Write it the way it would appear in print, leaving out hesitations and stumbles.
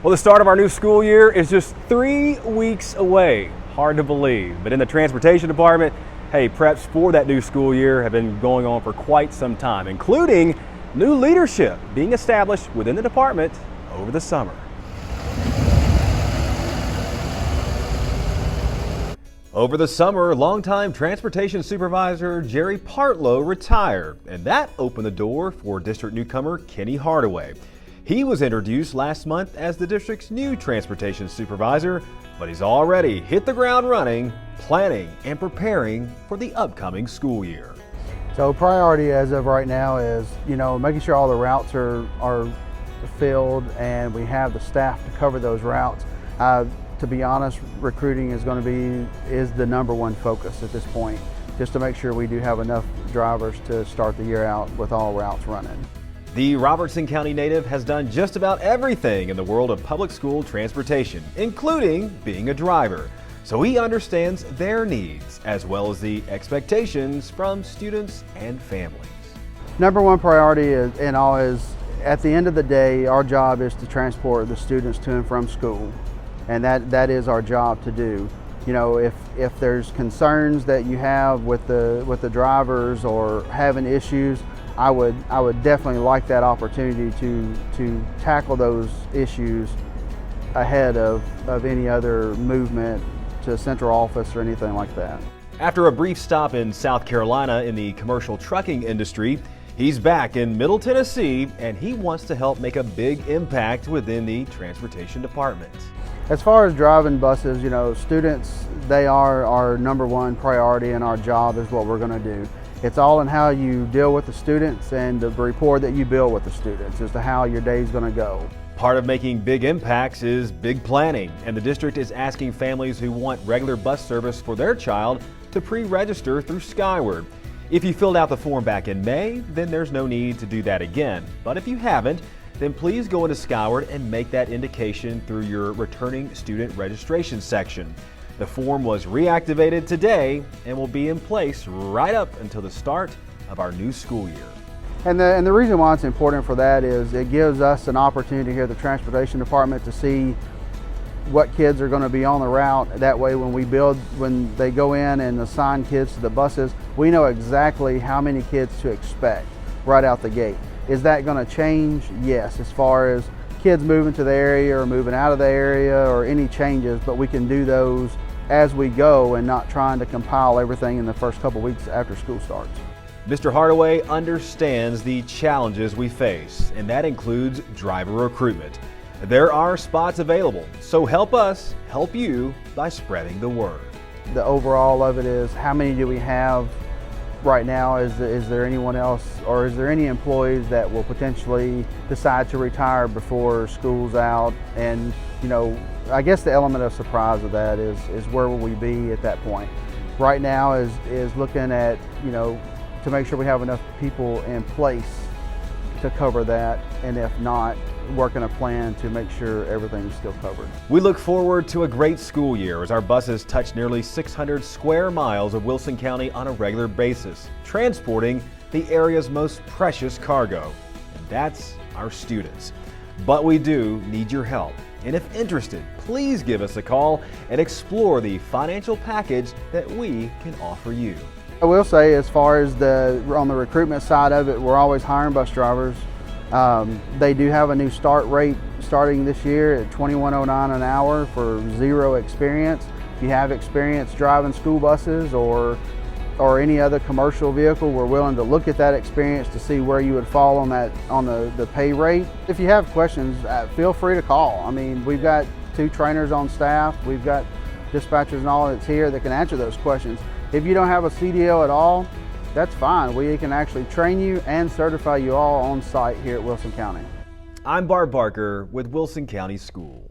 Well, the start of our new school year is just 3 weeks away. Hard to believe, but in the transportation department, hey, preps for that new school year have been going on for quite some time, including new leadership being established within the department over the summer. Over the summer, longtime transportation supervisor Jerry Partlow retired, and that opened the door for district newcomer Kenny Hardaway. He was introduced last month as the district's new transportation supervisor, but he's already hit the ground running, planning and preparing for the upcoming school year. So priority as of right now is, making sure all the routes are filled and we have the staff to cover those routes. To be honest, recruiting is the number one focus at this point, just to make sure we do have enough drivers to start the year out with all routes running. The Robertson County native has done just about everything in the world of public school transportation, including being a driver. So he understands their needs as well as the expectations from students and families. Number one priority is at the end of the day, our job is to transport the students to and from school. And that is our job to do. If there's concerns that you have with the drivers or having issues, I would definitely like that opportunity to tackle those issues ahead of any other movement to central office or anything like that. After a brief stop in South Carolina in the commercial trucking industry, he's back in Middle Tennessee and he wants to help make a big impact within the transportation department. As far as driving buses, students, they are our number one priority, and our job is what we're going to do. It's all in how you deal with the students and the rapport that you build with the students as to how your day's going to go. Part of making big impacts is big planning, and the district is asking families who want regular bus service for their child to pre-register through Skyward. If you filled out the form back in May, then there's no need to do that again. But if you haven't, then please go into Skyward and make that indication through your returning student registration section. The form was reactivated today and will be in place right up until the start of our new school year. And the reason why it's important for that is it gives us an opportunity here at the transportation department to see what kids are going to be on the route. That way when they go in and assign kids to the buses, we know exactly how many kids to expect right out the gate. Is that going to change? Yes, as far as kids moving to the area or moving out of the area or any changes, but we can do those as we go and not trying to compile everything in the first couple weeks after school starts. Mr. Hardaway understands the challenges we face, and that includes driver recruitment. There are spots available, so help us help you by spreading the word. The overall of it is, how many do we have right now? Is there anyone else, or is there any employees that will potentially decide to retire before school's out? And I guess the element of surprise of that is where will we be at that point? Right now is looking at to make sure we have enough people in place to cover that, and if not, working a plan to make sure everything's still covered. We look forward to a great school year as our buses touch nearly 600 square miles of Wilson County on a regular basis, transporting the area's most precious cargo, and that's our students. But we do need your help, and if interested, please give us a call and explore the financial package that we can offer you. I will say, as far as on the recruitment side of it, we're always hiring bus drivers. They do have a new start rate starting this year at $21.09 an hour for zero experience. If you have experience driving school buses or any other commercial vehicle, we're willing to look at that experience to see where you would fall on the pay rate. If you have questions, feel free to call. I mean, we've got 2 trainers on staff. We've got dispatchers and all that's here that can answer those questions. If you don't have a CDL at all, that's fine. We can actually train you and certify you all on site here at Wilson County. I'm Barb Barker with Wilson County Schools.